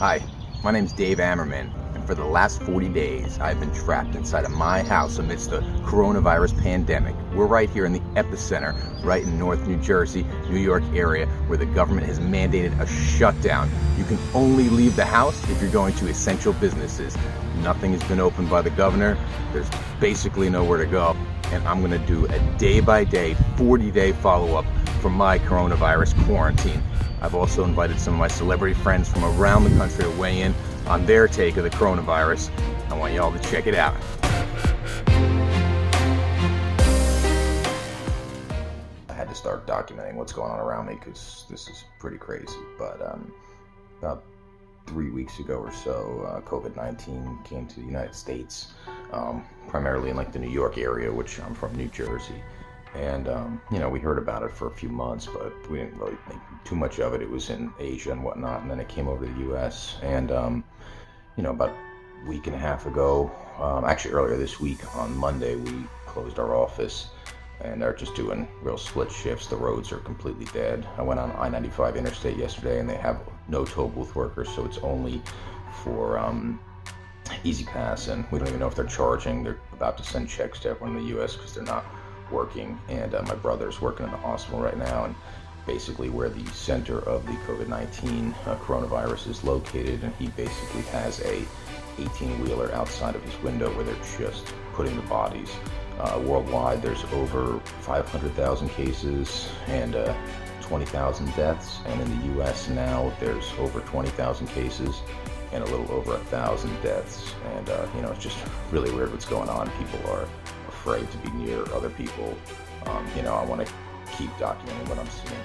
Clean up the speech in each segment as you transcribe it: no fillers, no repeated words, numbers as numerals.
Hi, my name's Dave Amerman, and for the last 40 days, I've been trapped inside of my house amidst the coronavirus pandemic. We're right here in the epicenter, right in North New Jersey, New York area, where the government has mandated a shutdown. You can only leave the house if you're going to essential businesses. Nothing has been opened by the governor. There's basically nowhere to go. And I'm gonna do a day-by-day, 40-day follow-up for my coronavirus quarantine. I've also invited some of my celebrity friends from around the country to weigh in on their take of the coronavirus. I want y'all to check it out. I had to start documenting what's going on around me because this is pretty crazy. But about 3 weeks ago or so, COVID-19 came to the United States, primarily in like the New York area, which I'm from, New Jersey. And, we heard about it for a few months, but we didn't really think too much of it. It was in Asia and whatnot, and then it came over to the U.S. And, about a week and a half ago, actually earlier this week on Monday, we closed our office and are just doing real split shifts. The roads are completely dead. I went on I-95 interstate yesterday, and they have no toll booth workers, so it's only for Easy Pass, and we don't even know if they're charging. They're about to send checks to everyone in the U.S. because they're not working, and my brother's working in the hospital right now, and basically where the center of the COVID-19 coronavirus is located, and he basically has a 18-wheeler outside of his window where they're just putting the bodies. Worldwide, there's over 500,000 cases and 20,000 deaths, and in the U.S. now there's over 20,000 cases and a little over 1,000 deaths, and it's just really weird what's going on. People are afraid to be near other people. I want to keep documenting what I'm seeing.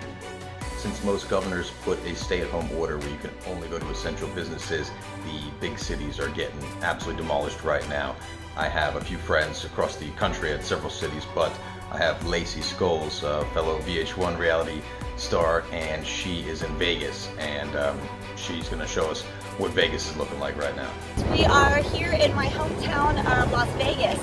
Since most governors put a stay-at-home order where you can only go to essential businesses, the big cities are getting absolutely demolished right now. I have a few friends across the country at several cities, but I have Lacey Sculls, a fellow VH1 reality star, and she is in Vegas, and she's going to show us what Vegas is looking like right now. We are here in my hometown of Las Vegas.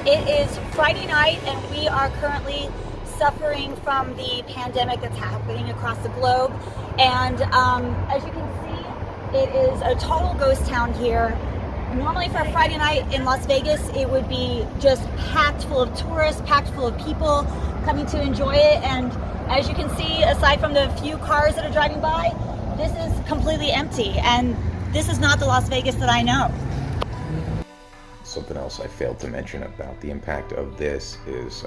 It is Friday night, and we are currently suffering from the pandemic that's happening across the globe. And as you can see, it is a total ghost town here. Normally for a Friday night in Las Vegas, it would be just packed full of tourists, packed full of people coming to enjoy it. And as you can see, aside from the few cars that are driving by, this is completely empty. And this is not the Las Vegas that I know. Something else I failed to mention about the impact of this is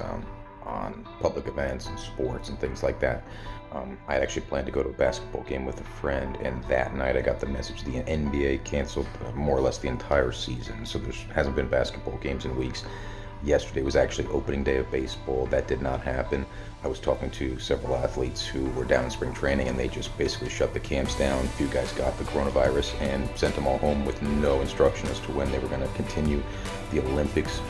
on public events and sports and things like that. I had actually planned to go to a basketball game with a friend, and that night I got the message the NBA canceled more or less the entire season, so there hasn't been basketball games in weeks. Yesterday was actually opening day of baseball. That did not happen. I was talking to several athletes who were down in spring training, and they just basically shut the camps down. A few guys got the coronavirus and sent them all home with no instruction as to when they were going to continue. The Olympics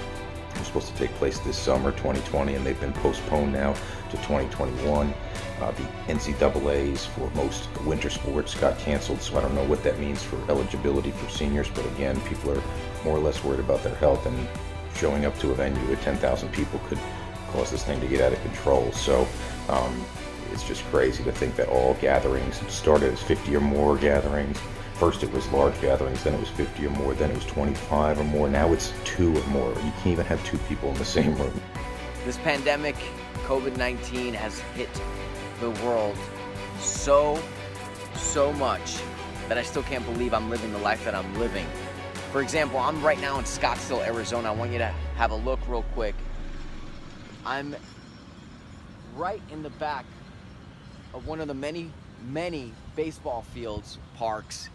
were supposed to take place this summer, 2020, and they've been postponed now to 2021. The NCAAs for most winter sports got canceled, so I don't know what that means for eligibility for seniors, but again, people are more or less worried about their health, and showing up to a venue with 10,000 people could cause this thing to get out of control. So it's just crazy to think that all gatherings started as 50 or more gatherings. First it was large gatherings, then it was 50 or more, then it was 25 or more. Now it's 2 or more. You can't even have 2 people in the same room. This pandemic, COVID-19, has hit the world so much that I still can't believe I'm living the life that I'm living. For example, I'm right now in Scottsdale, Arizona. I want you to have a look real quick. I'm right in the back of one of the many baseball fields, parks,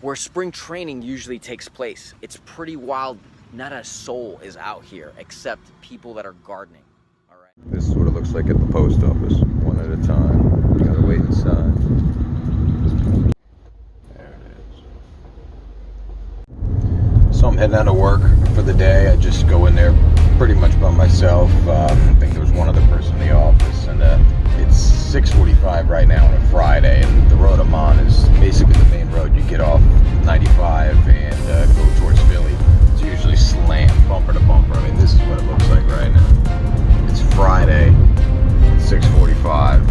where spring training usually takes place. It's pretty wild. Not a soul is out here except people that are gardening. All right. This is what it looks like at the post office, one at a time. You gotta wait inside. So I'm heading out of work for the day. I just go in there pretty much by myself. I think there was one other person in the office, and it's 6:45 right now on a Friday, and the road I'm on is basically the main road. You get off 95 and go towards Philly. It's usually slammed bumper to bumper. I mean, this is what it looks like right now. It's Friday, 6:45.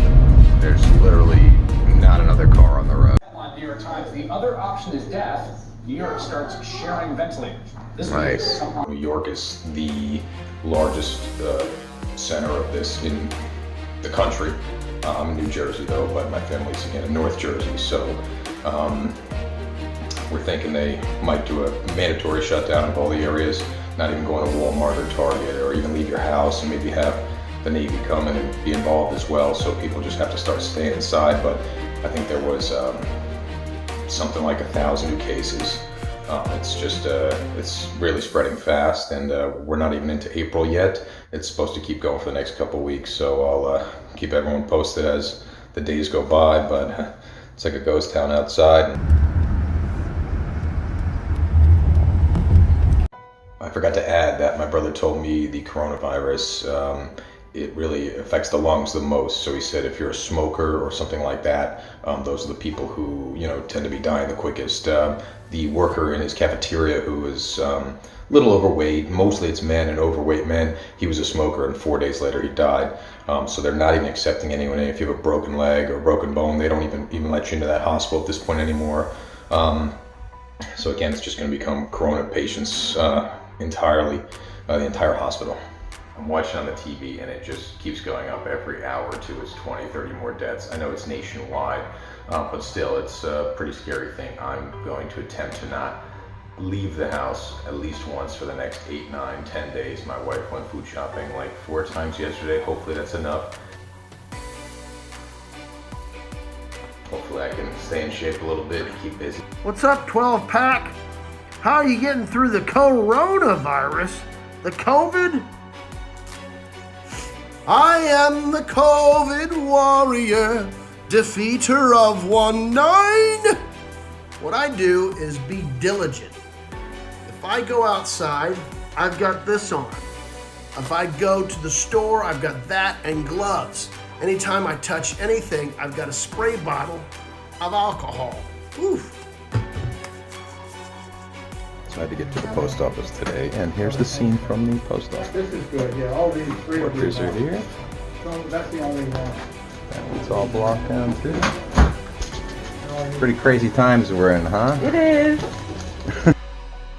There's literally not another car on the road. New York Times, the other option is death, New York starts sharing ventilators. Nice. New York is the largest center of this in the country. I'm in New Jersey though, but my family's again in North Jersey, so we're thinking they might do a mandatory shutdown of all the areas, not even going to Walmart or Target, or even leave your house, and maybe have the Navy come in and be involved as well, so people just have to start staying inside. But I think there was something like 1,000 new cases. It's just, it's really spreading fast, and we're not even into April yet. It's supposed to keep going for the next couple of weeks, so I'll keep everyone posted as the days go by, but it's like a ghost town outside. I forgot to add that my brother told me the coronavirus, it really affects the lungs the most. So he said if you're a smoker or something like that, those are the people who, you know, tend to be dying the quickest. The worker in his cafeteria who was a little overweight, mostly it's men and overweight men, he was a smoker, and 4 days later he died. So they're not even accepting anyone. If you have a broken leg or broken bone, they don't even let you into that hospital at this point anymore. So again, it's just going to become corona patients entirely, the entire hospital. I'm watching on the TV and it just keeps going up every hour or two. It's 20, 30 more deaths. I know it's nationwide, but still it's a pretty scary thing. I'm going to attempt to not leave the house at least once for the next 8, 9, 10 days. My wife went food shopping like 4 times yesterday. Hopefully that's enough. Hopefully I can stay in shape a little bit and keep busy. What's up, 12 pack? How are you getting through the coronavirus? The COVID? I am the COVID warrior, defeater of 1-9. What I do is be diligent. If I go outside, I've got this on. If I go to the store, I've got that and gloves. Anytime I touch anything, I've got a spray bottle of alcohol. Oof. So I had to get to the post office today, and here's the scene from the post office. This is good, yeah, all these three of Workers are here. So that's the only one. That one's all blocked down too. Pretty crazy times we're in, huh? It is.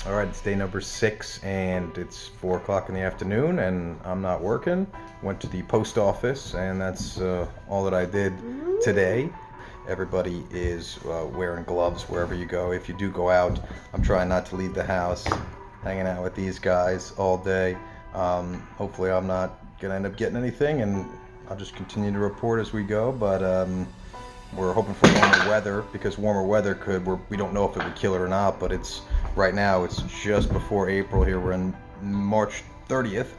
All right, it's day number 6, and it's 4 o'clock in the afternoon, and I'm not working. Went to the post office, and that's all that I did today. Everybody is wearing gloves wherever you go. If you do go out, I'm trying not to leave the house, hanging out with these guys all day. Hopefully I'm not gonna end up getting anything, and I'll just continue to report as we go, but we're hoping for warmer weather, because warmer weather we don't know if it would kill it or not, but it's right now, it's just before April here. We're in March 30th.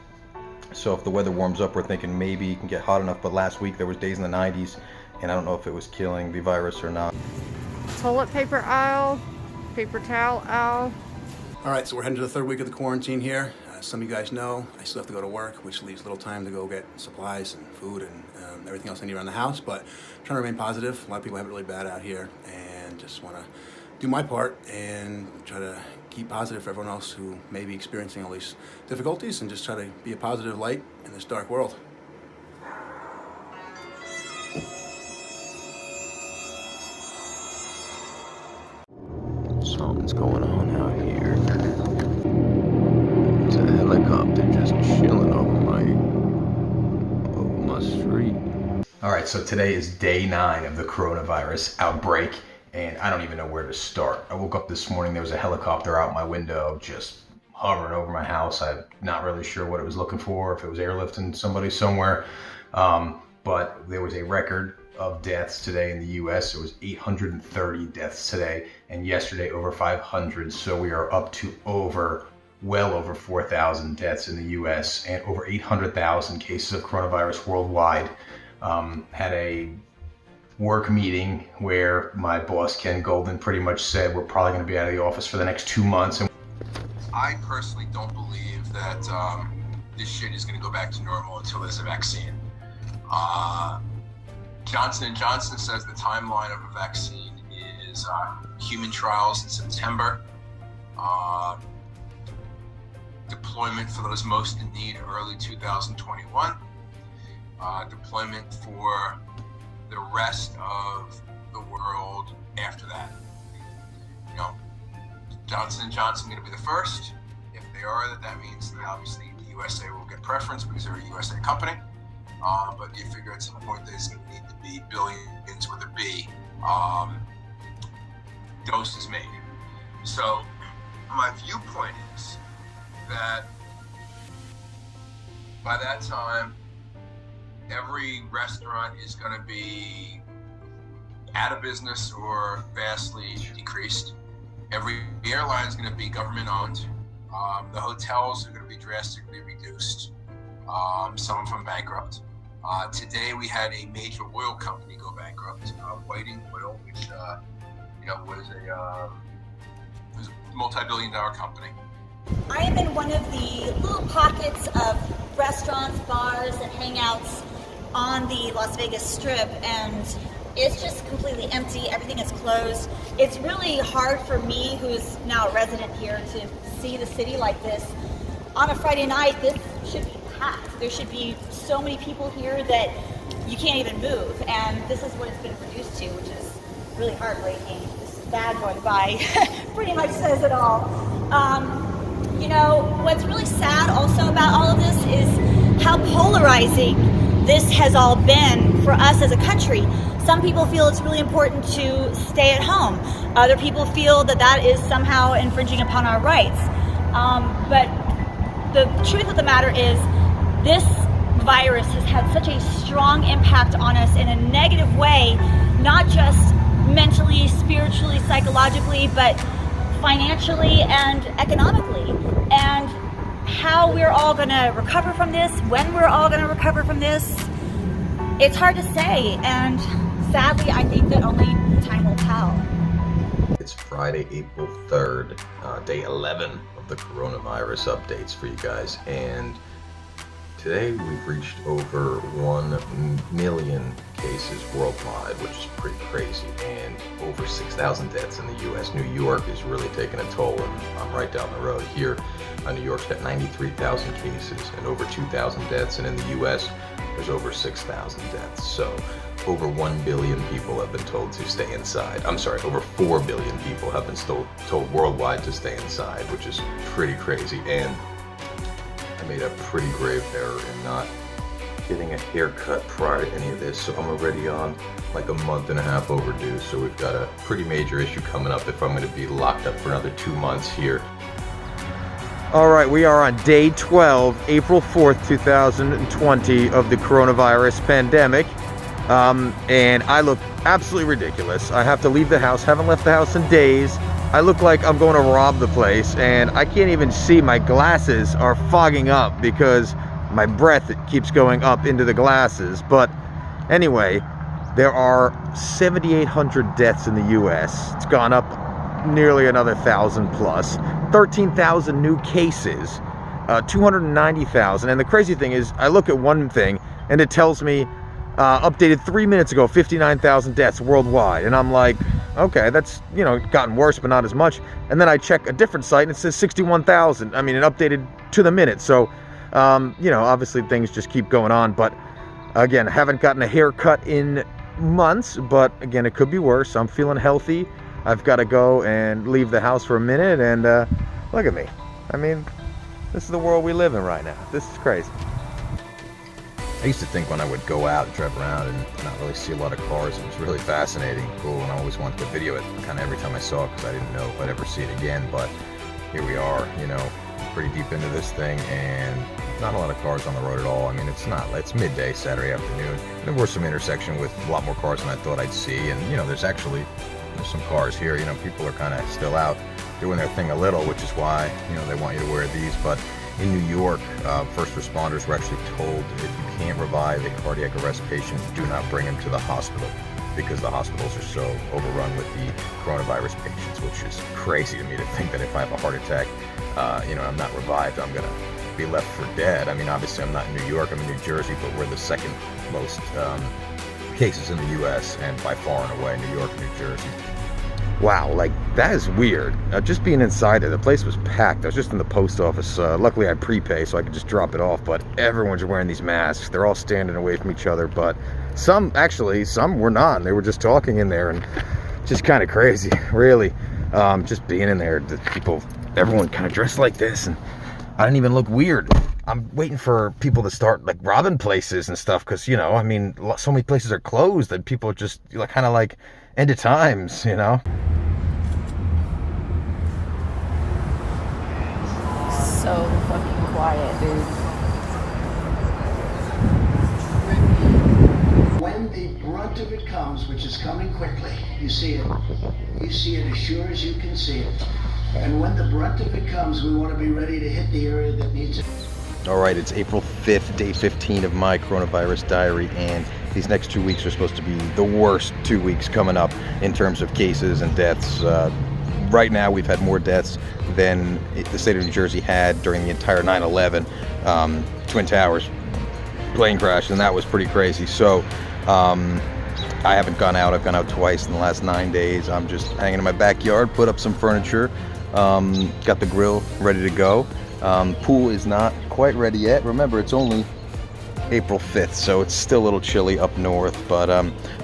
So if the weather warms up, we're thinking maybe it can get hot enough, but last week there was days in the 90s, and I don't know if it was killing the virus or not. Toilet paper aisle, paper towel aisle. All right, so we're heading to the 3rd week of the quarantine here. Some of you guys know I still have to go to work, which leaves little time to go get supplies and food and everything else I need around the house, but I'm trying to remain positive. A lot of people have it really bad out here, and just want to do my part and try to keep positive for everyone else who may be experiencing all these difficulties, and just try to be a positive light in this dark world. Something's going on out here. It's a helicopter just chilling over my street. All right, so today is day 9 of the coronavirus outbreak, and I don't even know where to start. I woke up this morning, there was a helicopter out my window just hovering over my house. I'm not really sure what it was looking for, if it was airlifting somebody somewhere, but there was a record of deaths today in the U.S. It was 830 deaths today, and yesterday over 500. So we are up to well over 4,000 deaths in the U.S. and over 800,000 cases of coronavirus worldwide. Had a work meeting where my boss Ken Golden pretty much said we're probably going to be out of the office for the next 2 months. And I personally don't believe that this shit is going to go back to normal until there's a vaccine. Johnson & Johnson says the timeline of a vaccine is human trials in September, deployment for those most in need early 2021, deployment for the rest of the world after that. Johnson & Johnson going to be the first? If they are, that means that obviously the USA will get preference because they're a USA company. But you figure at some point there's going to need to be billions with a B doses made. So my viewpoint is that by that time, every restaurant is going to be out of business or vastly decreased. Every airline is going to be government owned. The hotels are going to be drastically reduced. Some of them bankrupt. Today we had a major oil company go bankrupt, Whiting Oil, which was a multi-billion-dollar company. I am in one of the little pockets of restaurants, bars, and hangouts on the Las Vegas Strip, and it's just completely empty. Everything is closed. It's really hard for me, who's now a resident here, to see the city like this. On a Friday night, this should be packed. There should be so many people here that you can't even move, and this is what it's been reduced to, which is really heartbreaking. This bag going by pretty much says it all. What's really sad also about all of this is how polarizing this has all been for us as a country. Some people feel it's really important to stay at home. Other people feel that is somehow infringing upon our rights. But the truth of the matter is, this virus has had such a strong impact on us in a negative way, not just mentally, spiritually, psychologically, but financially and economically. And how we're all going to recover from this, when we're all going to recover from this, it's hard to say. And sadly, I think that only time will tell. It's Friday, April 3rd, day 11 of the coronavirus updates for you guys. And today we've reached over 1 million cases worldwide, which is pretty crazy, and over 6,000 deaths in the U.S. New York is really taking a toll, and I'm right down the road here. New York's got 93,000 cases and over 2,000 deaths, and in the U.S. there's over 6,000 deaths. So over 1 billion people have been told to stay inside. I'm sorry, over 4 billion people have been told worldwide to stay inside, which is pretty crazy. And I made a pretty grave error in not getting a haircut prior to any of this, so I'm already on like a month and a half overdue. So we've got a pretty major issue coming up if I'm going to be locked up for another 2 months here. All right, we are on day 12, April 4th, 2020 of the coronavirus pandemic. And I look absolutely ridiculous. I have to leave the house, haven't left the house in days. I look like I'm going to rob the place, and I can't even see. My glasses are fogging up because my breath keeps going up into the glasses. But anyway, there are 7,800 deaths in the US. It's gone up nearly another 1,000 plus. 13,000 new cases, 290,000. And the crazy thing is, I look at one thing and it tells me updated 3 minutes ago, 59,000 deaths worldwide. And I'm like, okay, that's, gotten worse, but not as much. And then I check a different site and it says 61,000. I mean, it updated to the minute. So, obviously things just keep going on. But again, I haven't gotten a haircut in months, but again, it could be worse. I'm feeling healthy. I've got to go and leave the house for a minute, and look at me. I mean, this is the world we live in right now. This is crazy. I used to think when I would go out and drive around and not really see a lot of cars, it was really fascinating, cool, and I always wanted to video it kind of every time I saw it because I didn't know if I'd ever see it again. But here we are, pretty deep into this thing, and not a lot of cars on the road at all. I mean, it's midday, Saturday afternoon. There were some intersection with a lot more cars than I thought I'd see, and there's some cars here. People are kind of still out doing their thing a little, which is why they want you to wear these. But in New York, first responders were actually told if you can't revive a cardiac arrest patient, do not bring him to the hospital, because the hospitals are so overrun with the coronavirus patients, which is crazy to me to think that if I have a heart attack, I'm not revived, I'm gonna be left for dead. I mean, obviously I'm not in New York, I'm in New Jersey, but we're the second most cases in the U.S. and by far and away New York, New Jersey. Wow, that is weird. Just being inside there, the place was packed. I was just in the post office. Luckily I prepay so I could just drop it off, but everyone's wearing these masks. They're all standing away from each other, but some were not. They were just talking in there, and just kind of crazy, really. just being in there, the people, everyone kind of dressed like this, and I didn't even look weird. I'm waiting for people to start like robbing places and stuff, because, you know, I mean, so many places are closed that people are just like, kind of like end of times, you know. So fucking quiet, dude. When the brunt of it comes, which is coming quickly, you see it. You see it as sure as you can see it. And when the brunt of it comes, we want to be ready to hit the area that needs it. All right, it's April 5th, day 15 of my coronavirus diary, and these next 2 weeks are supposed to be the worst 2 weeks coming up in terms of cases and deaths. Right now, we've had more deaths than the state of New Jersey had during the entire 9/11 Twin Towers plane crash, and that was pretty crazy. So I haven't gone out. I've gone out twice in the last 9 days. I'm just hanging in my backyard, put up some furniture, got the grill ready to go. Pool is not quite ready yet. Remember, it's only April 5th, so it's still a little chilly up north, but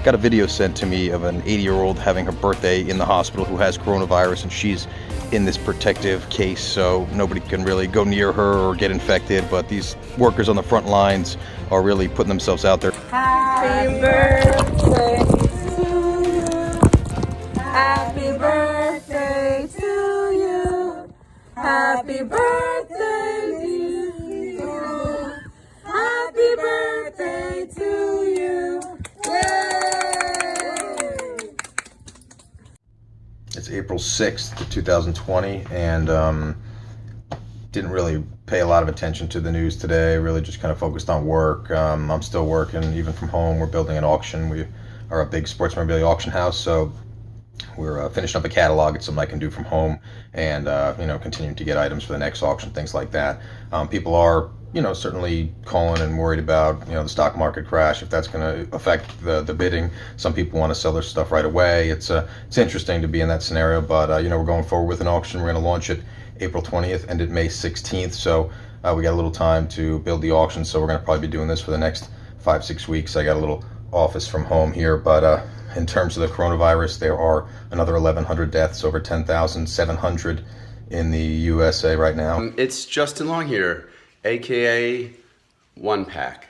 got a video sent to me of an 80-year-old having her birthday in the hospital who has coronavirus, and she's in this protective case, so nobody can really go near her or get infected, but these workers on the front lines are really putting themselves out there. Happy birthday to you. Happy birthday to you. Happy birthday to you. Happy birthday to you. Yay! It's April 6th, 2020, and didn't really pay a lot of attention to the news today. Really just kind of focused on work. I'm still working, even from home. We're building an auction. We are a big sports memorabilia auction house, so we're finishing up a catalog. It's something I can do from home, and you know, continuing to get items for the next auction, things like that. People are, you know, certainly calling and worried about, you know, the stock market crash, if that's going to affect the bidding. Some people want to sell their stuff right away. It's interesting to be in that scenario, but you know, we're going forward with an auction. We're going to launch it April 20th, ended May 16th, so we got a little time to build the auction, so we're going to probably be doing this for the next 5-6 weeks. I got a little office from home here, but in terms of the coronavirus, there are another 1,100 deaths, over 10,700 in the USA right now. It's Justin Long here, aka One Pack.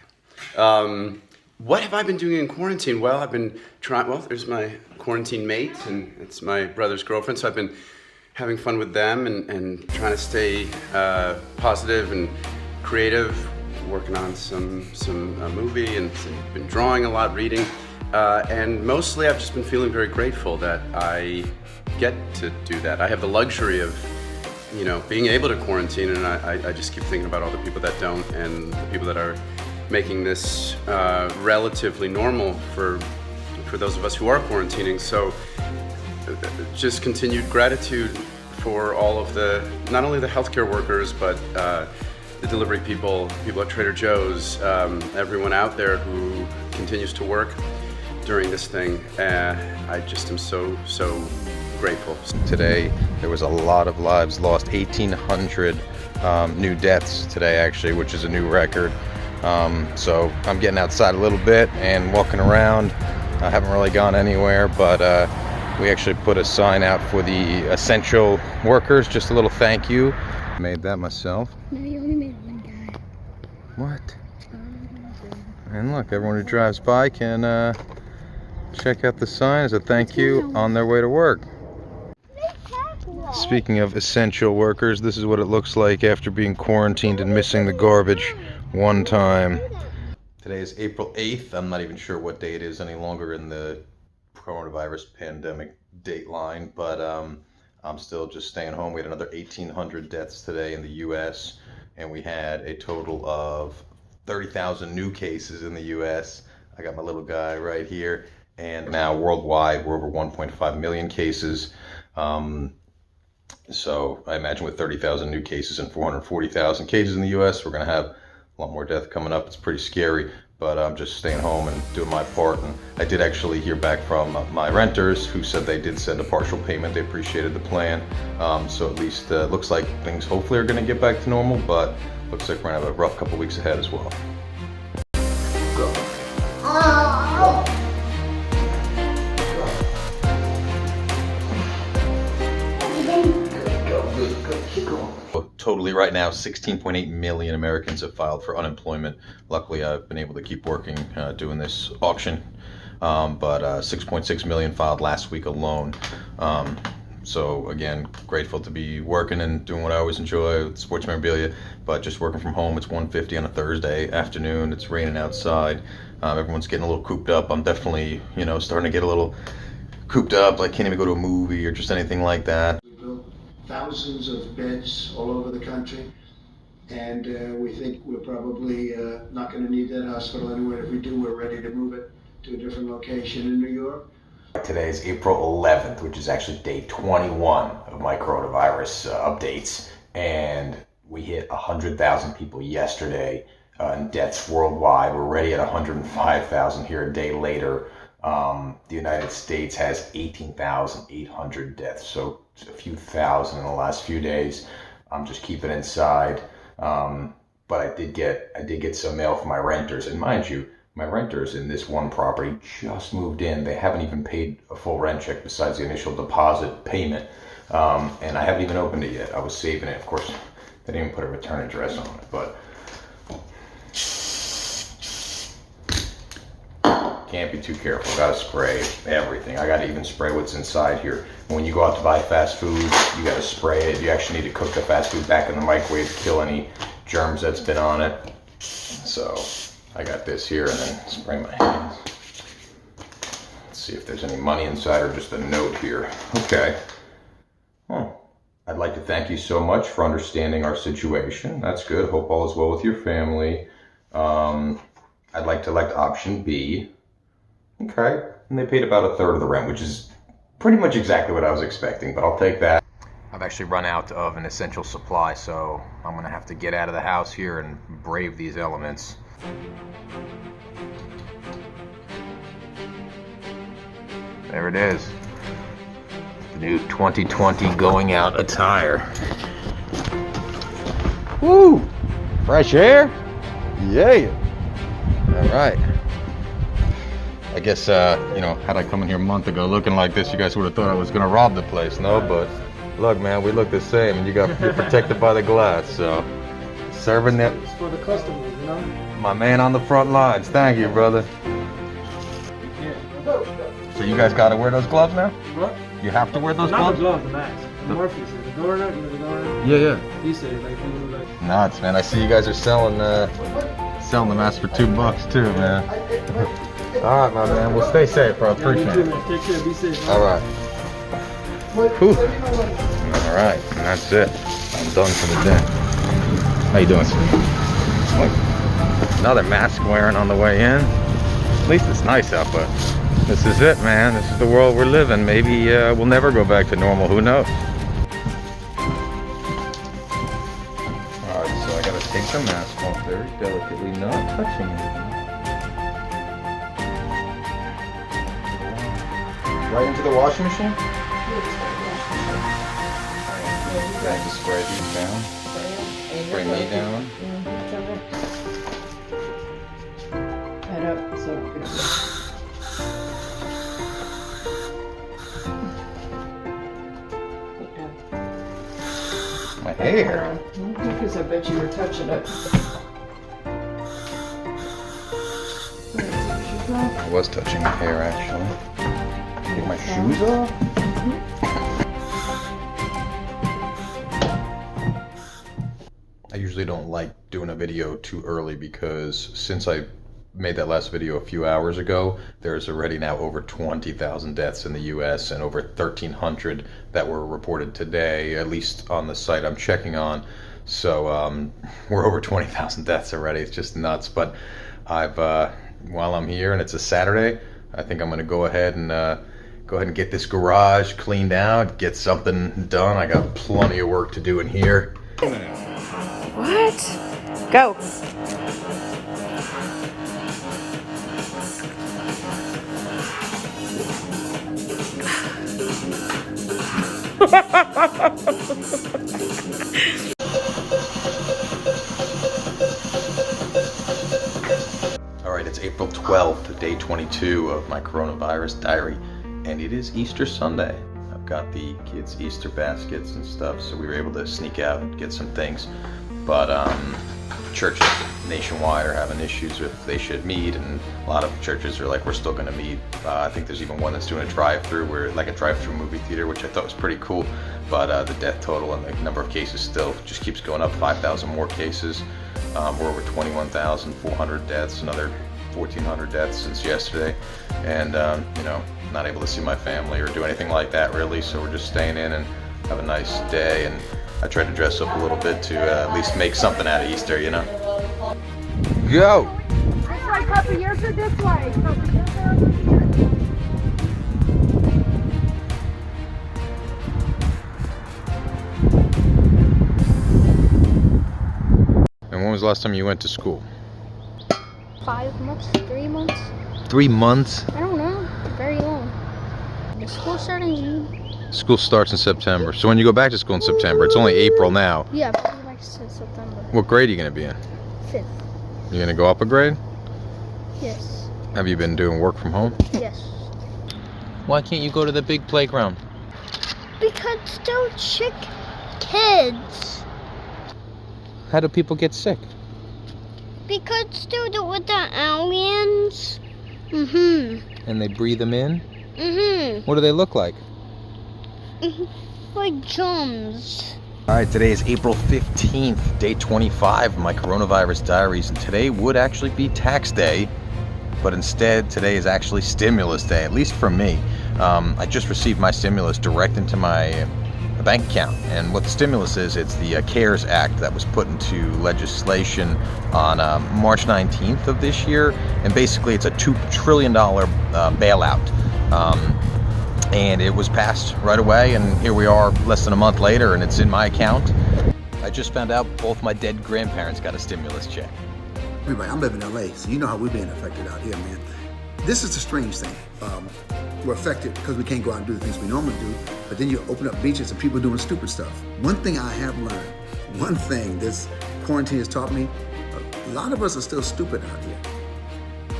What have I been doing in quarantine? Well, I've been trying, well, there's my quarantine mate, and it's my brother's girlfriend, so I've been having fun with them and trying to stay positive and creative, working on some movie, and been drawing a lot, reading, and mostly I've just been feeling very grateful that I get to do that. I have the luxury of, you know, being able to quarantine, and I just keep thinking about all the people that don't, and the people that are making this relatively normal for those of us who are quarantining. So just continued gratitude for all of the, not only the healthcare workers, but the delivery people at Trader Joe's, everyone out there who continues to work during this thing. I just am so grateful. Today, there was a lot of lives lost, 1,800 new deaths today, actually, which is a new record. So I'm getting outside a little bit and walking around. I haven't really gone anywhere, but we actually put a sign out for the essential workers, just a little thank you. Made that myself. No, you only made one guy. What? And look, everyone who drives by can check out the sign as a thank you on their way to work. Speaking of essential workers, this is what it looks like after being quarantined and missing the garbage one time. Today is April 8th. I'm not even sure what day it is any longer in the coronavirus pandemic dateline, but I'm still just staying home. We had another 1,800 deaths today in the US, and we had a total of 30,000 new cases in the US. I got my little guy right here, and now worldwide we're over 1.5 million cases. So I imagine with 30,000 new cases and 440,000 cases in the US, we're going to have a lot more death coming up. It's pretty scary, but I'm just staying home and doing my part. And I did actually hear back from my renters, who said they did send a partial payment. They appreciated the plan. So at least looks like things hopefully are going to get back to normal, but looks like we're going to have a rough couple weeks ahead as well. Keep going. Totally right now, 16.8 million Americans have filed for unemployment. Luckily, I've been able to keep working doing this auction, but 6.6 million filed last week alone. So again, grateful to be working and doing what I always enjoy with sports memorabilia, but just working from home. It's 1:50 on a Thursday afternoon. It's raining outside. Everyone's getting a little cooped up. I'm definitely, starting to get a little cooped up. Like, can't even go to a movie or just anything like that. We built thousands of beds all over the country, and we think we're probably not going to need that hospital anyway. If we do, we're ready to move it to a different location in New York. Today is April 11th, which is actually day 21 of my coronavirus updates, and we hit 100,000 people yesterday in deaths worldwide. We're already at 105,000 here a day later. The United States has 18,800 deaths, so a few thousand in the last few days. I'm just keeping inside, but I did get some mail from my renters, and mind you, my renters in this one property just moved in. They haven't even paid a full rent check besides the initial deposit payment, and I haven't even opened it yet. I was saving it. Of course, they didn't even put a return address on it, but can't be too careful. Gotta spray everything. I gotta even spray what's inside here. When you go out to buy fast food, you gotta spray it. You actually need to cook the fast food back in the microwave to kill any germs that's been on it. So I got this here, and then spray my hands. Let's see if there's any money inside or just a note here. Okay. I'd like to thank you so much for understanding our situation. That's good. Hope all is well with your family. I'd like to elect option B. Okay. And they paid about a third of the rent, which is pretty much exactly what I was expecting, but I'll take that. I've actually run out of an essential supply, so I'm going to have to get out of the house here and brave these elements. There it is. The new 2020 going out attire. Woo! Fresh air? Yeah! Alright. I guess, had I come in here a month ago looking like this, you guys would have thought I was going to rob the place, no? But look, man, we look the same, and you're protected by the glass, so serving that. It's for the customers, My man on the front lines. Thank you, brother. Yeah. So you guys got to wear those gloves now? What? You have to wear those gloves? gloves? Not the gloves, the mask. The Morpheus, the governor, the governor. Yeah. He said, like, Nuts, man. I see you guys are selling the mask for $2 too, man. All right, my man. Well, stay safe, bro. Appreciate it. Take care. Be safe. All right. Whew. All right, and that's it. I'm done for the day. How you doing, sir? Another mask wearing on the way in. At least it's nice out, but this is it, man. This is the world we're living. Maybe we'll never go back to normal. Who knows? All right, so I gotta take the mask off very delicately, not touching it. Right into the washing machine? Can I just spray these down? Spray me down? Head up, so good. My hair? Because I bet you were touching it. I was touching my hair, actually. Take my shoes off? I usually don't like doing a video too early because since I made that last video a few hours ago, there's already now over 20,000 deaths in the US and over 1,300 that were reported today, at least on the site I'm checking on. So we're over 20,000 deaths already. It's just nuts. But while I'm here and it's a Saturday, I think I'm going to go ahead and get this garage cleaned out, get something done. I got plenty of work to do in here. What? Go. All right, it's April 12th, day 22 of my coronavirus diary, and it is Easter Sunday. got the kids Easter baskets and stuff, so we were able to sneak out and get some things. But churches nationwide are having issues with they should meet, and a lot of churches are like, we're still going to meet. I think there's even one that's doing a drive-through, like a drive-through movie theater, which I thought was pretty cool. But the death total and the number of cases still just keeps going up. 5,000 more cases. We're over 21,400 deaths, another 1,400 deaths since yesterday. And you know, not able to see my family or do anything like that really, so we're just staying in and have a nice day. And I tried to dress up a little bit to at least make something out of Easter, you know? Go! This way, Papa, yours are this way. And when was the last time you went to school? 5 months, 3 months. 3 months? I don't know. Very long. The school started in June. School starts in September. So when you go back to school in September, it's only April now. Yeah, but I'm back to September. What grade are you going to be in? 5th. You going to go up a grade? Yes. Have you been doing work from home? Yes. Why can't you go to the big playground? Because they're sick kids. How do people get sick? Because they're with the aliens. Mm-hmm. And they breathe them in? Mm-hmm. What do they look like? Like germs. All right, today is April 15th, day 25 of my coronavirus diaries, and today would actually be tax day, but instead today is actually stimulus day, at least for me. I just received my stimulus direct into my bank account, and what the stimulus is, it's the CARES Act that was put into legislation on March 19th of this year, and basically it's a $2 trillion bailout. And it was passed right away, and here we are less than a month later, and it's in my account. I just found out both my dead grandparents got a stimulus check. Everybody, I'm living in LA, so you know how we're being affected out here, man. This is the strange thing. We're affected because we can't go out and do the things we normally do, but then you open up beaches and people doing stupid stuff. One thing I have learned, one thing this quarantine has taught me, a lot of us are still stupid out here.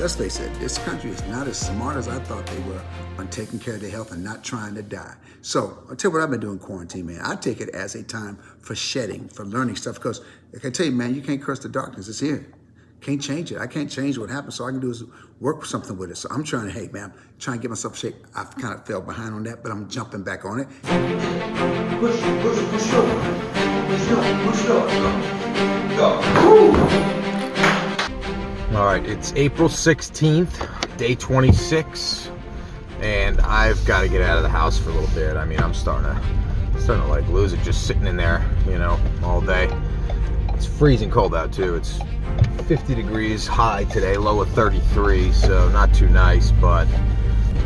Let's face it, this country is not as smart as I thought they were on taking care of their health and not trying to die. So I'll tell you what I've been doing in quarantine, man. I take it as a time for shedding, for learning stuff, because I can tell you, man, you can't curse the darkness. It's here. Can't change it. I can't change what happened, so all I can do is work with something with it. So I'm trying to, hey, man, trying to get myself in shape. I've kind of fell behind on that, but I'm jumping back on it. Push go. All right, it's April 16th, day 26, and I've got to get out of the house for a little bit. I mean, I'm starting to like lose it just sitting in there, you know, all day. It's freezing cold out too. It's 50 degrees high today, low of 33, so not too nice, but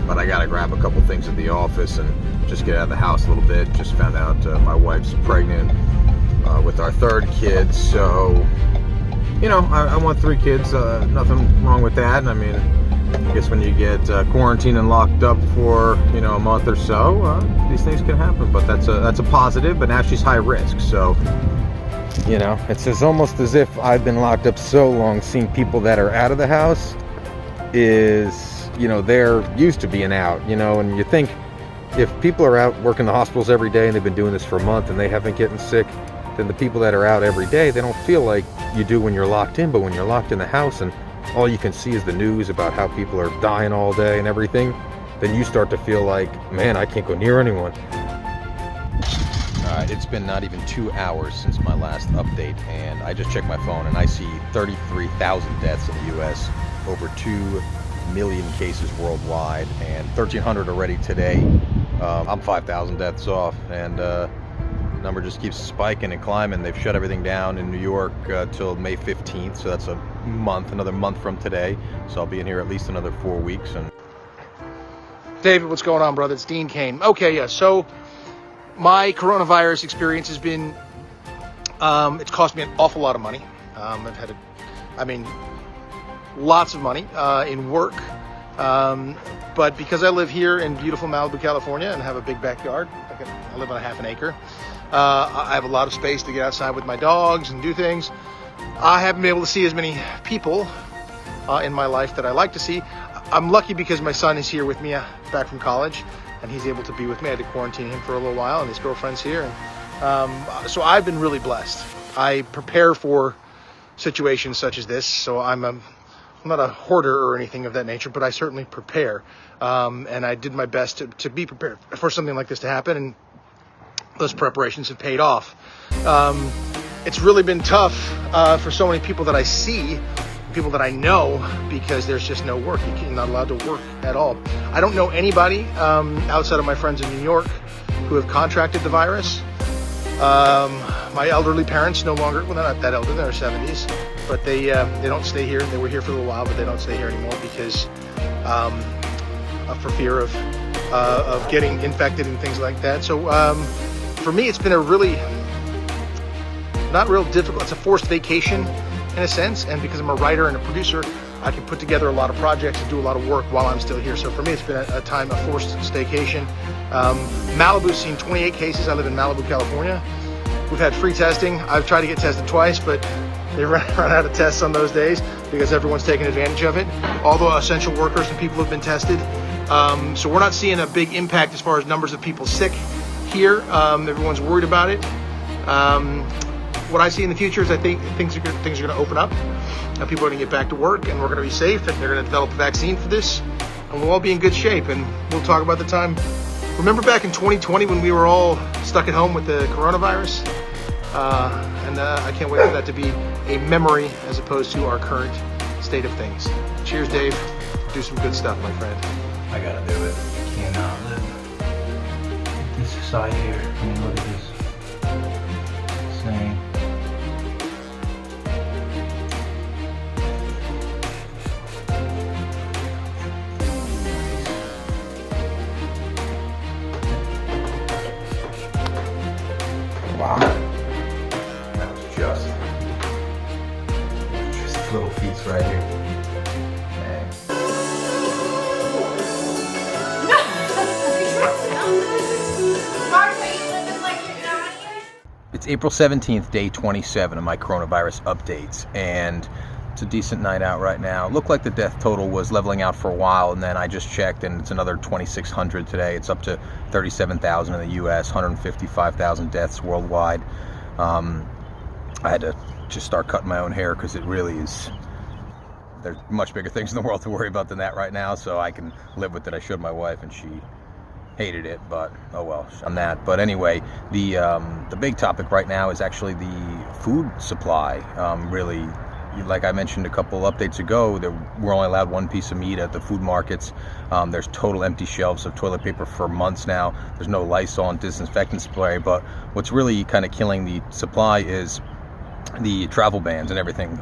I got to grab a couple things at the office and just get out of the house a little bit. Just found out my wife's pregnant with our 3rd kid, so you know, I want 3 kids, nothing wrong with that. I mean, I guess when you get quarantined and locked up for, you know, a month or so, these things can happen, but that's a positive, but now she's high risk, so, you know, it's almost as if I've been locked up so long, seeing people that are out of the house is, you know, they're used to being out, you know, and you think if people are out working the hospitals every day and they've been doing this for a month and they haven't getting sick, then the people that are out every day, they don't feel like you do when you're locked in. But when you're locked in the house and all you can see is the news about how people are dying all day and everything, then you start to feel like, man, I can't go near anyone. All right, it's been not even 2 hours since my last update, and I just checked my phone and I see 33,000 deaths in the US, over 2 million cases worldwide, and 1,300 already today. I'm 5,000 deaths off, and number just keeps spiking and climbing. They've shut everything down in New York till May 15th, so that's another month from today. So I'll be in here at least another 4 weeks. And David, what's going on, brother? It's Dean Cain. Okay, yeah, so my coronavirus experience has been, it's cost me an awful lot of money. I've had, lots of money in work. But because I live here in beautiful Malibu, California, and have a big backyard, I live on a half an acre. I have a lot of space to get outside with my dogs and do things. I haven't been able to see as many people in my life that I like to see. I'm lucky because my son is here with me back from college. and he's able to be with me. I had to quarantine him for a little while, and his girlfriend's here. And, so I've been really blessed. I prepare for situations such as this, so I'm not a hoarder or anything of that nature, but I certainly prepare. And I did my best to be prepared for something like this to happen, and those preparations have paid off. It's really been tough for so many people that I see, people that I know, because there's just no work. You're not allowed to work at all. I don't know anybody outside of my friends in New York who have contracted the virus. My elderly parents no longer, well, they're not that elder, they're 70s, but they don't stay here. They were here for a little while, but they don't stay here anymore because for fear of getting infected and things like that. So for me, it's been a really not real difficult. It's a forced vacation in a sense, and because I'm a writer and a producer, I can put together a lot of projects and do a lot of work while I'm still here. So for me, it's been a time of forced staycation. Malibu's seen 28 cases. I live in Malibu, California. We've had free testing. I've tried to get tested twice, but they run out of tests on those days because everyone's taking advantage of it. All the essential workers and people have been tested. So we're not seeing a big impact as far as numbers of people sick here. Everyone's worried about it. What I see in the future is I think things are going to open up. People are going to get back to work, and we're going to be safe, and they're going to develop a vaccine for this, and we'll all be in good shape. And we'll talk about the time. Remember back in 2020 when we were all stuck at home with the coronavirus? And I can't wait for that to be a memory as opposed to our current state of things. Cheers, Dave. Do some good stuff, my friend. I gotta do it. I cannot live this side here. I mean, look at this. Same. Wow. That was just a little piece right here. Dang. It's April 17th, day 27 of my coronavirus updates, and it's a decent night out right now. It looked like the death total was leveling out for a while, and then I just checked, and it's another 2,600 today. It's up to 37,000 in the U.S., 155,000 deaths worldwide. I had to just start cutting my own hair because it really is. There's much bigger things in the world to worry about than that right now, so I can live with it. I showed my wife, and she hated it, but oh well on that. But anyway, the big topic right now is actually the food supply. Really, like I mentioned a couple updates ago, we're only allowed one piece of meat at the food markets. There's total empty shelves of toilet paper for months now. There's no Lysol and disinfectant spray, but what's really kind of killing the supply is the travel bans and everything.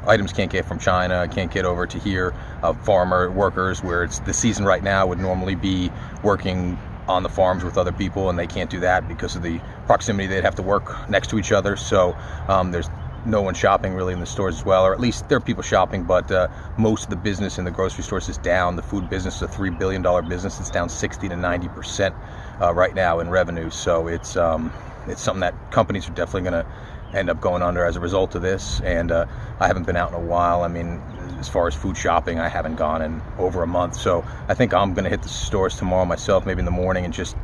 Items can't get from China, can't get over to here. Farmer workers, where it's the season right now, would normally be working on the farms with other people, and they can't do that because of the proximity. They'd have to work next to each other. So there's no one shopping really in the stores as well, or at least there are people shopping, but most of the business in the grocery stores is down. The food business is a $3 billion business. It's down 60 to 90% right now in revenue. So it's something that companies are definitely going to end up going under as a result of this. And I haven't been out in a while. I mean, as far as food shopping, I haven't gone in over a month. So I think I'm going to hit the stores tomorrow myself, maybe in the morning, and just,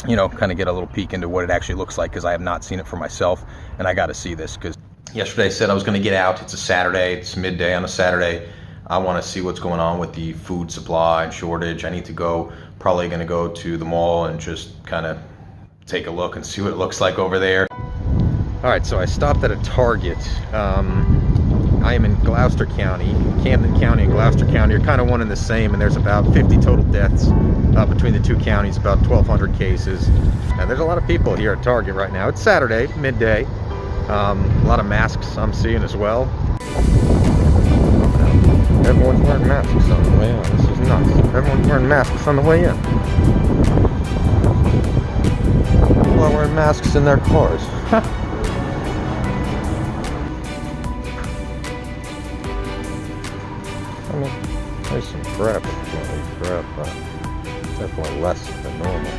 you know, kind of get a little peek into what it actually looks like, because I have not seen it for myself, and I got to see this. Because yesterday I said I was going to get out. It's a Saturday. It's midday on a Saturday. I want to see what's going on with the food supply and shortage. I need to go, probably going to go to the mall and just kind of take a look and see what it looks like over there. All right, so I stopped at a Target. I am in Gloucester County. Camden County and Gloucester County are kind of one and the same, and there's about 50 total deaths between the two counties, about 1,200 cases. And there's a lot of people here at Target right now. It's Saturday, midday. A lot of masks I'm seeing as well. Everyone's wearing masks on the way in. This is nuts. Everyone's wearing masks on the way in. People are wearing masks in their cars. I mean, there's some crap, but definitely less than normal.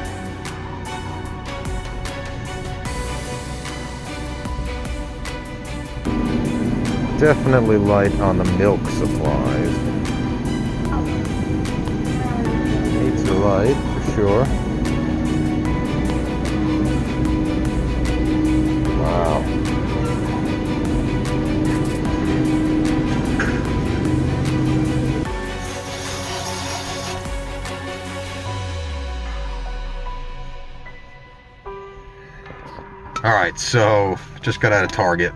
Definitely light on the milk supplies. Meats are light, for sure. Wow. All right, so just got out of Target.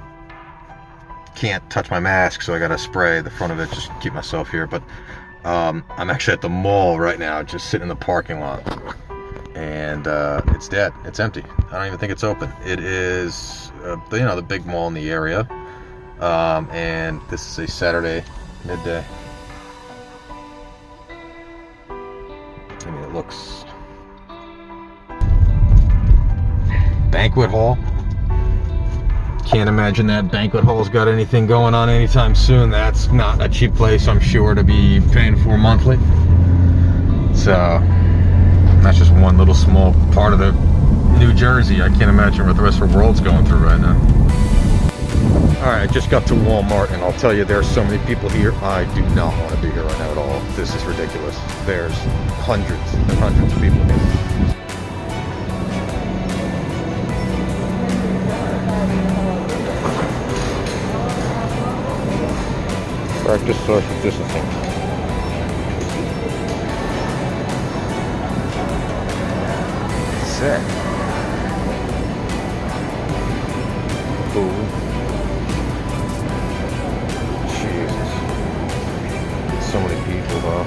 Can't touch my mask, so I gotta spray the front of it just to keep myself here. But I'm actually at the mall right now, just sitting in the parking lot, and it's dead. It's empty. I don't even think it's open. It is, the big mall in the area, and this is a Saturday midday. I mean, it looks banquet hall. Can't imagine that banquet hall's got anything going on anytime soon. That's not a cheap place, I'm sure, to be paying for monthly. So that's just one little small part of the New Jersey. I can't imagine what the rest of the world's going through right now. All right, I just got to Walmart, and I'll tell you, there's so many people here. I do not want to be here right now at all. This is ridiculous. There's hundreds and hundreds of people here. Practice social distancing. Sick. Ooh. Jesus. So many people, though.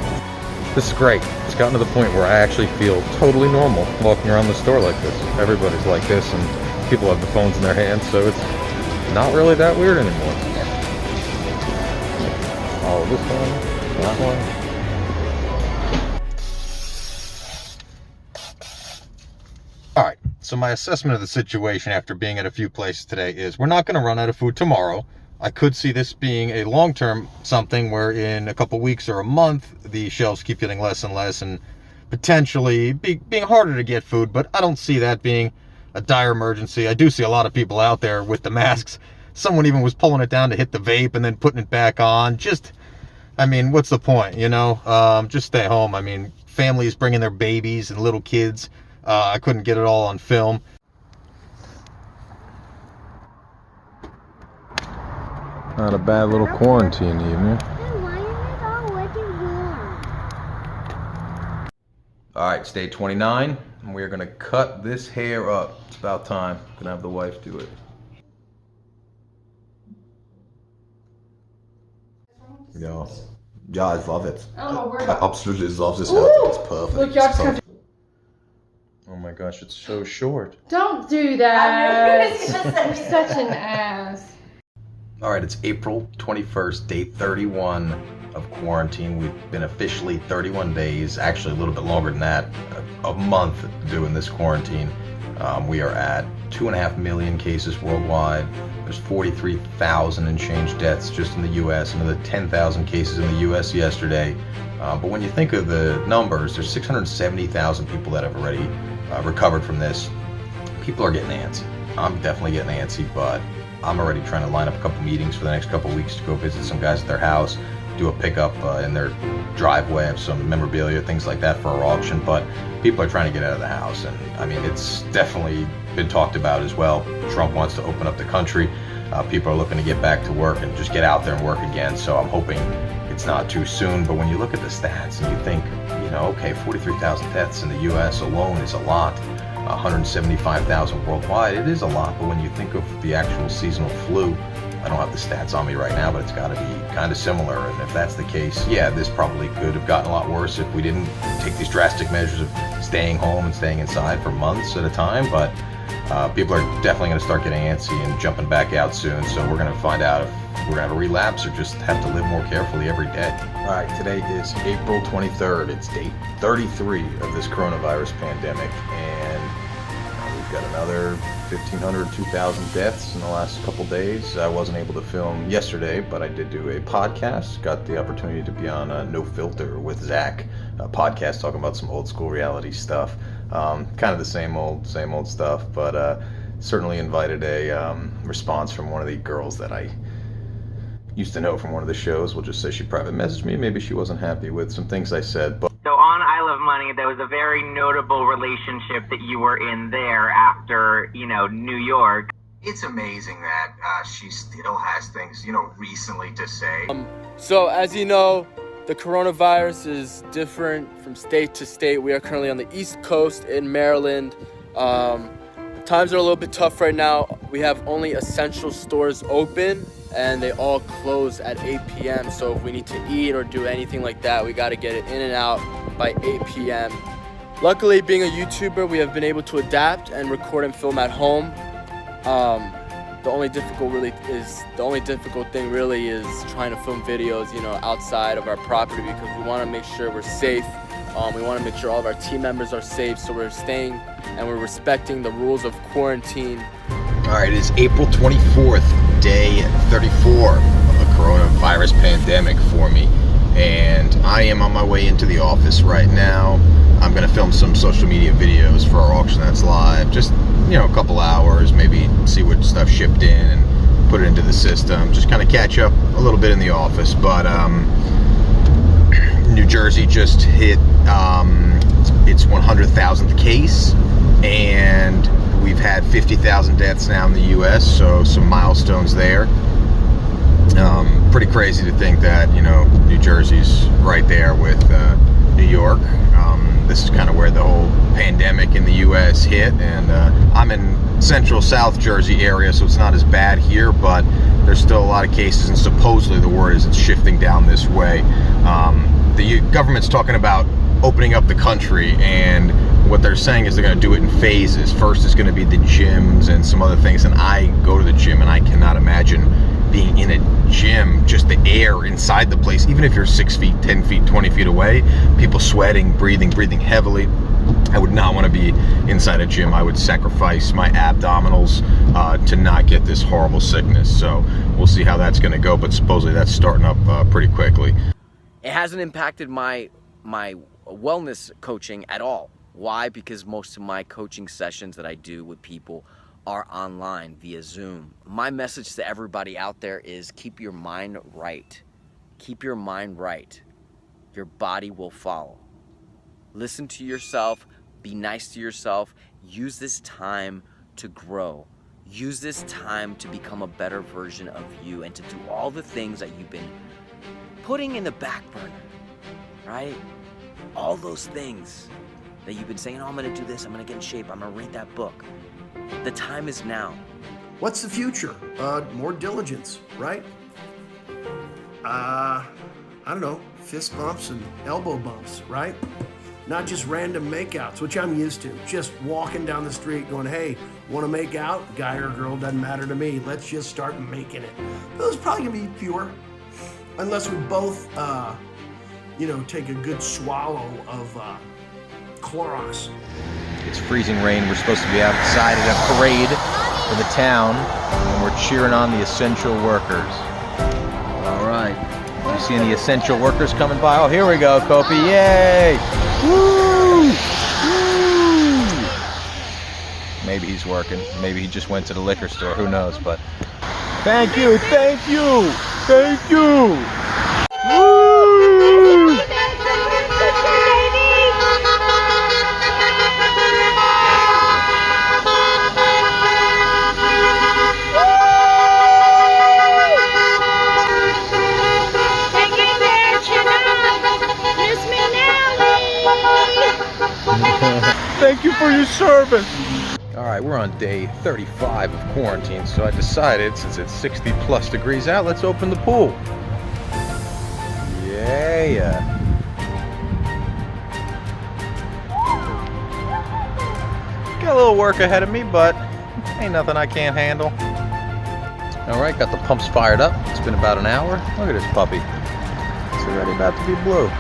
This is great. It's gotten to the point where I actually feel totally normal walking around the store like this. Everybody's like this, and people have the phones in their hands, so it's not really that weird anymore. Oh, this one, that one. All right, so my assessment of the situation after being at a few places today is we're not going to run out of food tomorrow. I could see this being a long-term something where in a couple weeks or a month, the shelves keep getting less and less and potentially being harder to get food, but I don't see that being a dire emergency. I do see a lot of people out there with the masks. Someone even was pulling it down to hit the vape and then putting it back on. I mean, what's the point, just stay home. I mean, families bringing their babies and little kids. I couldn't get it all on film. Not a bad little quarantine evening. All right, it's day 29, and we're gonna cut this hair up. It's about time. Gonna have the wife do it. Yeah, I love it. I absolutely love this hair. It's perfect. Look, y'all just perfect. Oh my gosh, it's so short. Don't do that. You're such an ass. All right, it's April 21st, day 31 of quarantine. We've been officially 31 days, actually a little bit longer than that, a month doing this quarantine. We are at 2.5 million cases worldwide. There's 43,000 and change deaths just in the U.S. Another 10,000 cases in the U.S. yesterday. But when you think of the numbers, there's 670,000 people that have already recovered from this. People are getting antsy. I'm definitely getting antsy, but I'm already trying to line up a couple meetings for the next couple weeks to go visit some guys at their house, do a pickup in their driveway of some memorabilia, things like that for our auction. But people are trying to get out of the house, and I mean, it's definitely been talked about as well. Trump wants to open up the country. People are looking to get back to work and just get out there and work again. So I'm hoping it's not too soon. But when you look at the stats and you think, okay, 43,000 deaths in the U.S. alone is a lot. 175,000 worldwide, it is a lot. But when you think of the actual seasonal flu, I don't have the stats on me right now, but it's got to be kind of similar. And if that's the case, yeah, this probably could have gotten a lot worse if we didn't take these drastic measures of staying home and staying inside for months at a time. But people are definitely going to start getting antsy and jumping back out soon. So we're going to find out if we're going to have a relapse or just have to live more carefully every day. All right, today is April 23rd. It's day 33 of this coronavirus pandemic, and we've got another 1,500, 2,000 deaths in the last couple days. I wasn't able to film yesterday, but I did do a podcast. Got the opportunity to be on No Filter with Zach, a podcast talking about some old school reality stuff. Kind of the same old stuff, but certainly invited a response from one of the girls that I used to know from one of the shows. We'll just say she private messaged me. Maybe she wasn't happy with some things I said. But so on I Love Money, Bonnie, there was a very notable relationship that you were in there after, New York. It's amazing that she still has things, recently to say. So as you know, the coronavirus is different from state to state. We are currently on the East Coast in Maryland. Times are a little bit tough right now. We have only essential stores open and they all close at 8 p.m. So if we need to eat or do anything like that, we got to get it in and out by 8 p.m. Luckily, being a YouTuber, we have been able to adapt and record and film at home. The only difficult thing really is trying to film videos, outside of our property, because we want to make sure we're safe. We want to make sure all of our team members are safe, so we're staying and we're respecting the rules of quarantine. All right, it is April 24th, day 34 of the coronavirus pandemic for me, and I am on my way into the office right now. I'm going to film some social media videos for our auction that's live, just, a couple hours, maybe see what stuff shipped in and put it into the system, just kind of catch up a little bit in the office. But New Jersey just hit its 100,000th case, and we've had 50,000 deaths now in the U.S., so some milestones there. Pretty crazy to think that, New Jersey's right there with New York. This is kind of where the whole pandemic in the U.S. hit, and I'm in central South Jersey area, so it's not as bad here, but there's still a lot of cases, and supposedly the word is it's shifting down this way. The government's talking about opening up the country, and what they're saying is they're going to do it in phases. First is going to be the gyms and some other things, and I go to the gym, and I cannot imagine being in a gym, just the air inside the place, even if you're 6 feet, 10 feet, 20 feet away, people sweating, breathing heavily. I would not want to be inside a gym. I would sacrifice my abdominals to not get this horrible sickness. So we'll see how that's going to go, but supposedly that's starting up pretty quickly. It hasn't impacted my wellness coaching at all. Why? Because most of my coaching sessions that I do with people are online via Zoom. My message to everybody out there is keep your mind right. Keep your mind right. Your body will follow. Listen to yourself. Be nice to yourself. Use this time to grow. Use this time to become a better version of you and to do all the things that you've been putting in the back burner, right? All those things that you've been saying, I'm going to do this, I'm going to get in shape, I'm going to read that book. The time is now. What's the future? More diligence, right? I don't know, fist bumps and elbow bumps, right? Not just random makeouts, which I'm used to. Just walking down the street going, hey, want to make out? Guy or girl, doesn't matter to me. Let's just start making it. Those are probably going to be fewer. Unless we both, take a good swallow of Clorox. It's freezing rain. We're supposed to be outside at a parade for the town, and we're cheering on the essential workers. All right. You see any essential workers coming by? Oh, here we go, Kopi. Yay! Woo! Woo! Maybe he's working. Maybe he just went to the liquor store. Who knows? But thank you, thank you, thank you. Woo! Thank you for your service. All right, we're on day 35 of quarantine, so I decided, since it's 60 plus degrees out, let's open the pool. Yeah. Got a little work ahead of me, but ain't nothing I can't handle. All right, got the pumps fired up. It's been about an hour. Look at this puppy. It's already about to be blue.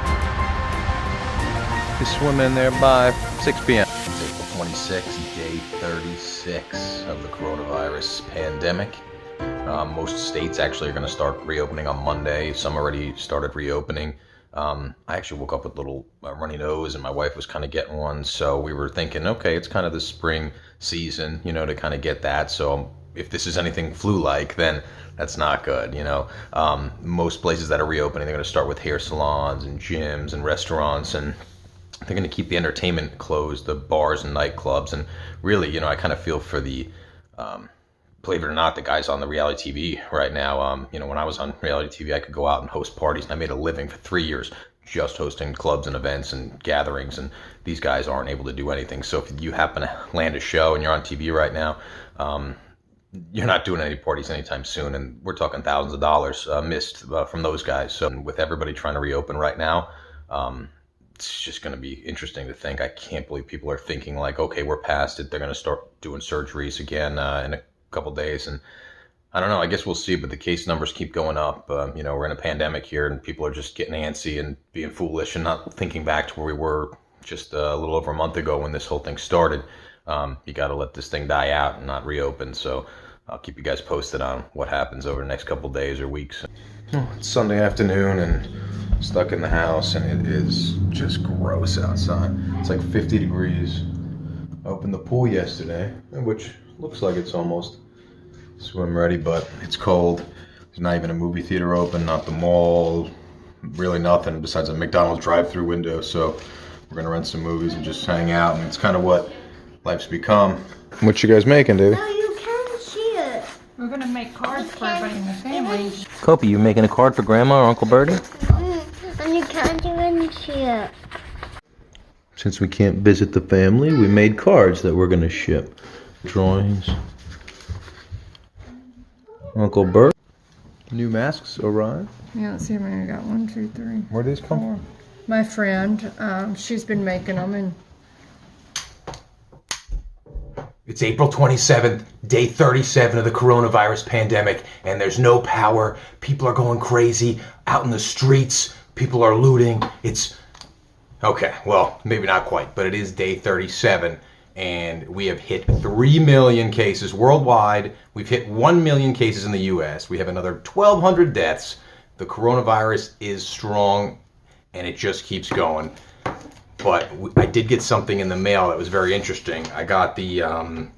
You swim in there by 6 p.m. It's April 26th, day 36 of the coronavirus pandemic. Most states actually are going to start reopening on Monday. Some already started reopening. I actually woke up with a little runny nose, and my wife was kind of getting one. So we were thinking, okay, it's kind of the spring season, to kind of get that. So if this is anything flu-like, then that's not good, Most places that are reopening, they're going to start with hair salons and gyms and restaurants, and they're going to keep the entertainment closed, the bars and nightclubs. And really, you know, I kind of feel for the, believe it or not, the guys on the reality TV right now. You know, when I was on reality TV, I could go out and host parties, and I made a living for 3 years just hosting clubs and events and gatherings, and these guys aren't able to do anything. So if you happen to land a show and you're on TV right now, you're not doing any parties anytime soon, and we're talking thousands of dollars missed from those guys. So with everybody trying to reopen right now, it's just going to be interesting to think. I can't believe people are thinking like, okay, we're past it. They're going to start doing surgeries again in a couple days, and I don't know. I guess we'll see, but the case numbers keep going up. You know, we're in a pandemic here, and people are just getting antsy and being foolish and not thinking back to where we were just a little over a month ago when this whole thing started. You got to let this thing die out and not reopen. So I'll keep you guys posted on what happens over the next couple days or weeks. It's Sunday afternoon and stuck in the house, and it is just gross outside. It's like 50 degrees. I opened the pool yesterday, which looks like it's almost swim ready, but it's cold. There's not even a movie theater open, not the mall, really nothing besides a McDonald's drive-through window. So we're gonna rent some movies and just hang out, and it's kind of what life's become. What you guys making, dude? No, you can't see it. We're gonna make cards for everybody in the family. Kopi, you making a card for Grandma or Uncle Bertie? And you can't even see it. Since we can't visit the family, we made cards that we're gonna ship. Drawings. Uncle Bert. New masks arrived. Yeah, let's see how many I got. 1, 2, 3. Where do these come from? My friend, she's been making them, and it's April 27th, day 37 of the coronavirus pandemic, and there's no power. People are going crazy out in the streets. People are looting. It's okay. Well, maybe not quite, but it is day 37. And we have hit 3 million cases worldwide. We've hit 1 million cases in the US. We have another 1,200 deaths. The coronavirus is strong, and it just keeps going. But I did get something in the mail that was very interesting. I got the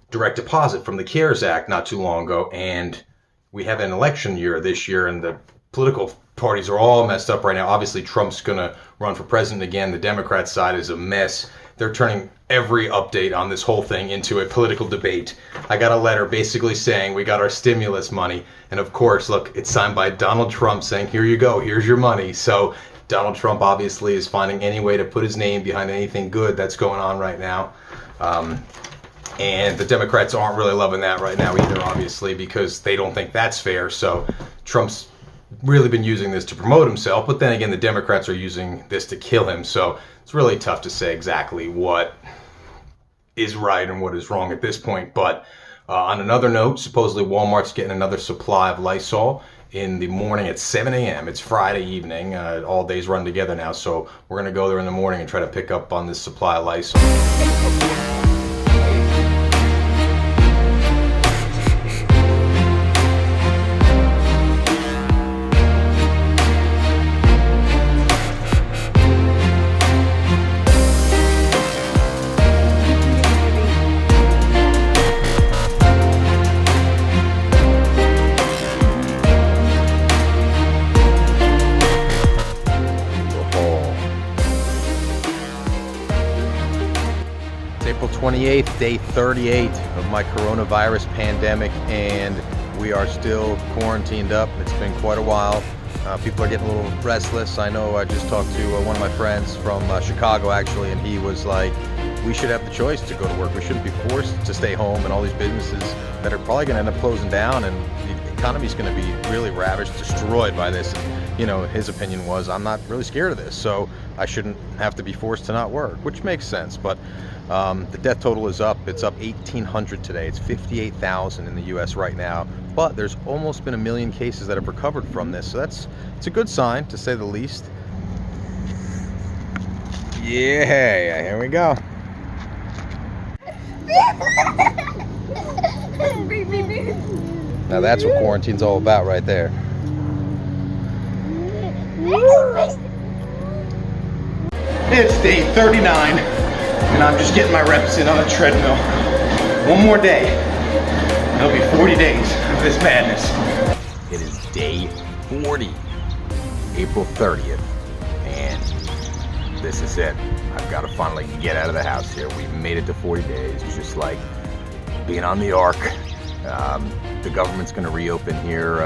direct deposit from the CARES Act not too long ago, and we have an election year this year, and the political parties are all messed up right now. Obviously, Trump's going to run for president again. The Democrat side is a mess. They're turning every update on this whole thing into a political debate. I got a letter basically saying we got our stimulus money. And of course, look, it's signed by Donald Trump saying, here you go, here's your money. So Donald Trump obviously is finding any way to put his name behind anything good that's going on right now. And the Democrats aren't really loving that right now either, obviously, because they don't think that's fair. So Trump's really been using this to promote himself, but then again, the Democrats are using this to kill him. So it's really tough to say exactly what is right and what is wrong at this point. But on another note, supposedly Walmart's getting another supply of Lysol in the morning at 7 a.m. It's Friday evening. All days run together now, so we're going to go there in the morning and try to pick up on this supply of Lysol. April 28th, day 38 of my coronavirus pandemic, and we are still quarantined up. It's been quite a while. People are getting a little restless. I know I just talked to one of my friends from Chicago, actually, and he was like, we should have the choice to go to work. We shouldn't be forced to stay home, and all these businesses that are probably going to end up closing down, and the economy's going to be really ravaged, destroyed by this. And, you know, his opinion was, I'm not really scared of this, so I shouldn't have to be forced to not work, which makes sense. But the death total is up. It's up 1,800 today. It's 58,000 in the U.S. right now. But there's almost been 1 million cases that have recovered from this. So it's a good sign, to say the least. Yeah, here we go. Now that's what quarantine's all about right there. It's day 39, and I'm just getting my reps in on a treadmill. One more day, it'll be 40 days of this madness. It is day 40, April 30th, and this is it. I've got to finally get out of the house here. We've made it to 40 days, just like being on the ark. The government's going to reopen here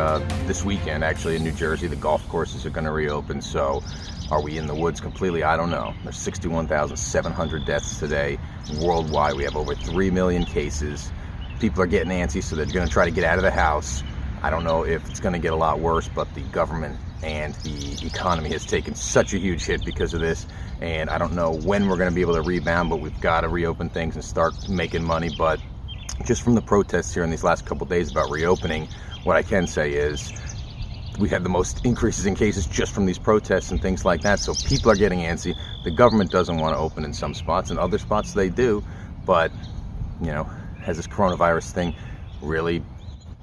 this weekend, actually, in New Jersey. The golf courses are going to reopen, so are we in the woods completely? I don't know. There's 61,700 deaths today worldwide. We have over 3 million cases. People are getting antsy, so they're going to try to get out of the house. I don't know if it's going to get a lot worse, but the government and the economy has taken such a huge hit because of this, and I don't know when we're going to be able to rebound, but we've got to reopen things and start making money. But just from the protests here in these last couple days about reopening, what I can say is we had the most increases in cases just from these protests and things like that. So people are getting antsy. The government doesn't want to open in some spots, and other spots they do. But, you know, has this coronavirus thing really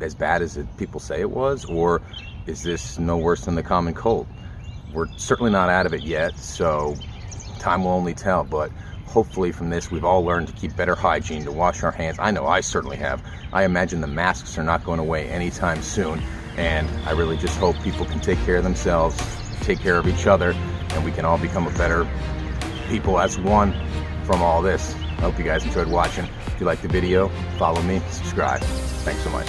as bad as people say it was? Or is this no worse than the common cold? We're certainly not out of it yet, so time will only tell. But hopefully from this, we've all learned to keep better hygiene, to wash our hands. I know I certainly have. I imagine the masks are not going away anytime soon. And I really just hope people can take care of themselves, take care of each other, and we can all become a better people as one from all this. I hope you guys enjoyed watching. If you liked the video, follow me, subscribe. Thanks so much.